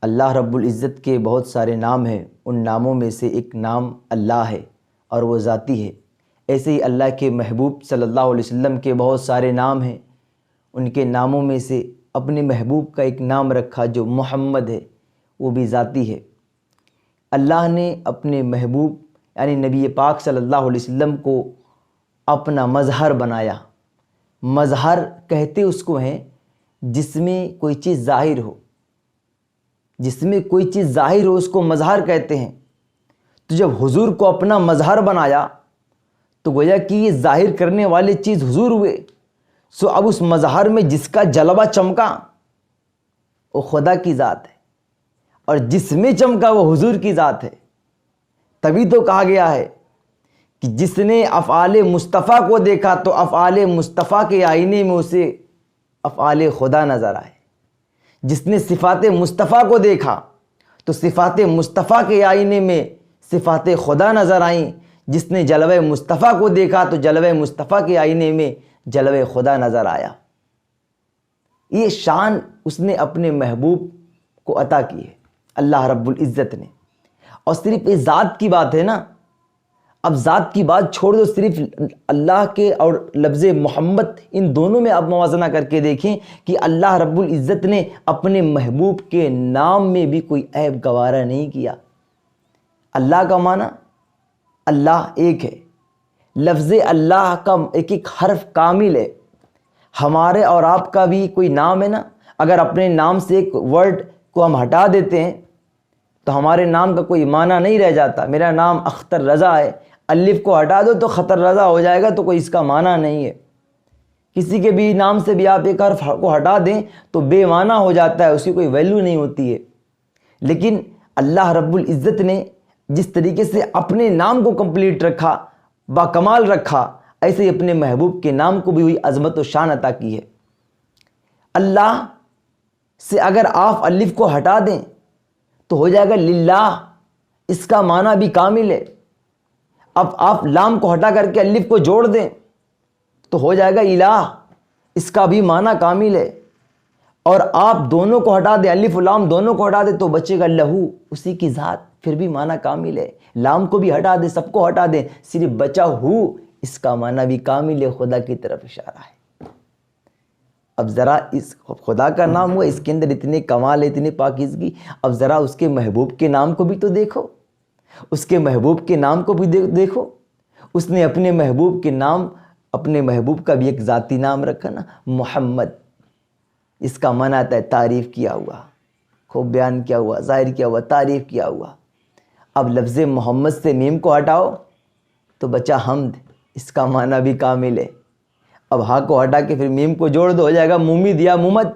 اللہ رب العزت کے بہت سارے نام ہیں، ان ناموں میں سے ایک نام اللہ ہے اور وہ ذاتی ہے۔ ایسے ہی اللہ کے محبوب صلی اللہ علیہ وسلم کے بہت سارے نام ہیں، ان کے ناموں میں سے اپنے محبوب کا ایک نام رکھا جو محمد ہے، وہ بھی ذاتی ہے۔ اللہ نے اپنے محبوب یعنی نبی پاک صلی اللہ علیہ وسلم کو اپنا مظہر بنایا۔ مظہر کہتے اس کو ہیں جس میں کوئی چیز ظاہر ہو، جس میں کوئی چیز ظاہر ہو اس کو مظہر کہتے ہیں۔ تو جب حضور کو اپنا مظہر بنایا تو گویا کہ یہ ظاہر کرنے والے چیز حضور ہوئے، سو اب اس مظہر میں جس کا جلوہ چمکا وہ خدا کی ذات ہے، اور جس میں چمکا وہ حضور کی ذات ہے۔ تبھی تو کہا گیا ہے کہ جس نے افعال مصطفیٰ کو دیکھا تو افعال مصطفیٰ کے آئینے میں اسے افعال خدا نظر آئے۔ جس نے صفات مصطفیٰ کو دیکھا تو صفات مصطفیٰ کے آئینے میں صفات خدا نظر آئیں۔ جس نے جلوہ مصطفیٰ کو دیکھا تو جلوہ مصطفیٰ کے آئینے میں جلوہ خدا نظر آیا۔ یہ شان اس نے اپنے محبوب کو عطا کی ہے اللہ رب العزت نے۔ اور صرف یہ ذات کی بات ہے نا، اب ذات کی بات چھوڑ دو، صرف اللہ کے اور لفظ محمد ان دونوں میں اب موازنہ کر کے دیکھیں کہ اللہ رب العزت نے اپنے محبوب کے نام میں بھی کوئی عیب گوارا نہیں کیا۔ اللہ کا معنی اللہ ایک ہے، لفظ اللہ کا ایک ایک حرف کامل ہے۔ ہمارے اور آپ کا بھی کوئی نام ہے نا، اگر اپنے نام سے ایک ورڈ کو ہم ہٹا دیتے ہیں تو ہمارے نام کا کوئی معنی نہیں رہ جاتا۔ میرا نام اختر رضا ہے، الف کو ہٹا دو تو خطر رضا ہو جائے گا، تو کوئی اس کا معنی نہیں ہے۔ کسی کے بھی نام سے بھی آپ ایک حرف کو ہٹا دیں تو بے معنی ہو جاتا ہے، اس کی کوئی ویلیو نہیں ہوتی ہے۔ لیکن اللہ رب العزت نے جس طریقے سے اپنے نام کو کمپلیٹ رکھا، با کمال رکھا، ایسے ہی اپنے محبوب کے نام کو بھی ہوئی عظمت و شان عطا کی ہے۔ اللہ سے اگر آپ الف کو ہٹا دیں تو ہو جائے گا للہ، اس کا معنی بھی کامل ہے۔ اب آپ لام کو ہٹا کر کے الف کو جوڑ دیں تو ہو جائے گا الہ، اس کا بھی معنی کامل ہے۔ اور آپ دونوں کو ہٹا دیں، الف و لام دونوں کو ہٹا دیں تو بچے گا لہو، اسی کی ذات، پھر بھی معنی کامل ہے۔ لام کو بھی ہٹا دیں، سب کو ہٹا دیں، صرف بچا ہو، اس کا معنی بھی کامل ہے، خدا کی طرف اشارہ ہے۔ اب ذرا اس خدا کا نام ہوا، اس کے اندر اتنے کمال ہے، اتنی پاکیزگی، اب ذرا اس کے محبوب کے نام کو بھی تو دیکھو، اس کے محبوب کے نام کو بھی دیکھو۔ اس نے اپنے محبوب کے نام، اپنے محبوب کا بھی ایک ذاتی نام رکھا نا، محمد۔ اس کا معنی آتا ہے تعریف کیا ہوا، خوب بیان کیا ہوا، ظاہر کیا ہوا، تعریف کیا ہوا۔ اب لفظ محمد سے میم کو ہٹاؤ تو بچا حمد، اس کا معنی بھی کامل ہے۔ اب ہاں کو ہٹا کے پھر میم کو جوڑ دو، ہو جائے گا ممید یا ممد،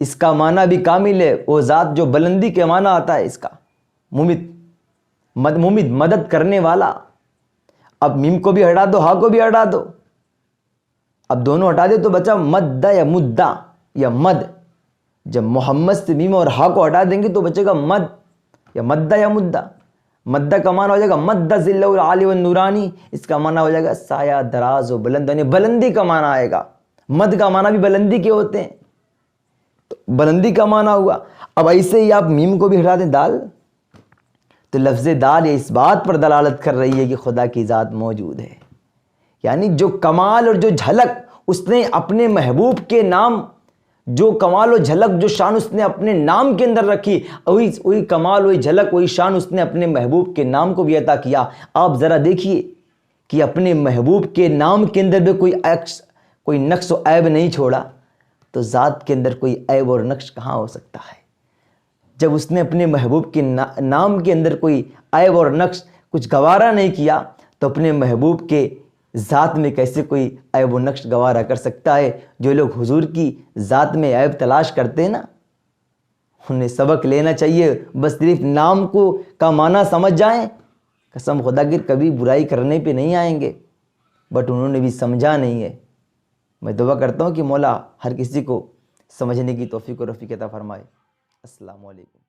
اس کا معنی بھی کامل ہے۔ وہ ذات جو بلندی کے معنی آتا ہے اس کا، ممید، ممید مدد کرنے والا۔ اب میم کو بھی ہٹا دو، ہاں کو بھی ہٹا دو، اب دونوں ہٹا دے تو بچا مدہ یا مدہ یا مد۔ جب محمد سے میم اور ہاں کو ہٹا دیں گے تو بچے گا مد یا مدہ یا مدہ۔ مدہ کا معنی ہو جائے گا مد ذل العالی والنورانی، اس کا معنی ہو جائے گا سایہ دراز و بلند، یعنی بلندی کا معنی آئے گا۔ مد کا معنی بھی بلندی کے ہوتے ہیں، تو بلندی کا معنی ہوا۔ اب ایسے ہی آپ میم کو بھی ہٹا دیں، دال، تو لفظ دال یہ اس بات پر دلالت کر رہی ہے کہ خدا کی ذات موجود ہے۔ یعنی جو کمال اور جو جھلک اس نے اپنے محبوب کے نام، جو کمال و جھلک، جو شان اس نے اپنے نام کے اندر رکھی، وہی کمال، وہی جھلک، وہی شان اس نے اپنے محبوب کے نام کو بھی عطا کیا۔ آپ ذرا دیکھیے کہ اپنے محبوب کے نام کے اندر بھی کوئی نقص و عیب نہیں چھوڑا، تو ذات کے اندر کوئی عیب اور نقص کہاں ہو سکتا ہے؟ جب اس نے اپنے محبوب کے نام کے اندر کوئی عیب اور نقص کچھ گوارا نہیں کیا، تو اپنے محبوب کے ذات میں کیسے کوئی عیب و نقص گوارا کر سکتا ہے؟ جو لوگ حضور کی ذات میں عیب تلاش کرتے ہیں نا، انہیں سبق لینا چاہیے۔ بس صرف نام کو کا معنی سمجھ جائیں، قسم خدا کی کبھی برائی کرنے پہ نہیں آئیں گے، بٹ انہوں نے بھی سمجھا نہیں ہے۔ میں دعا کرتا ہوں کہ مولا ہر کسی کو سمجھنے کی توفیق و رفیق عطا فرمائے۔ السلام علیکم۔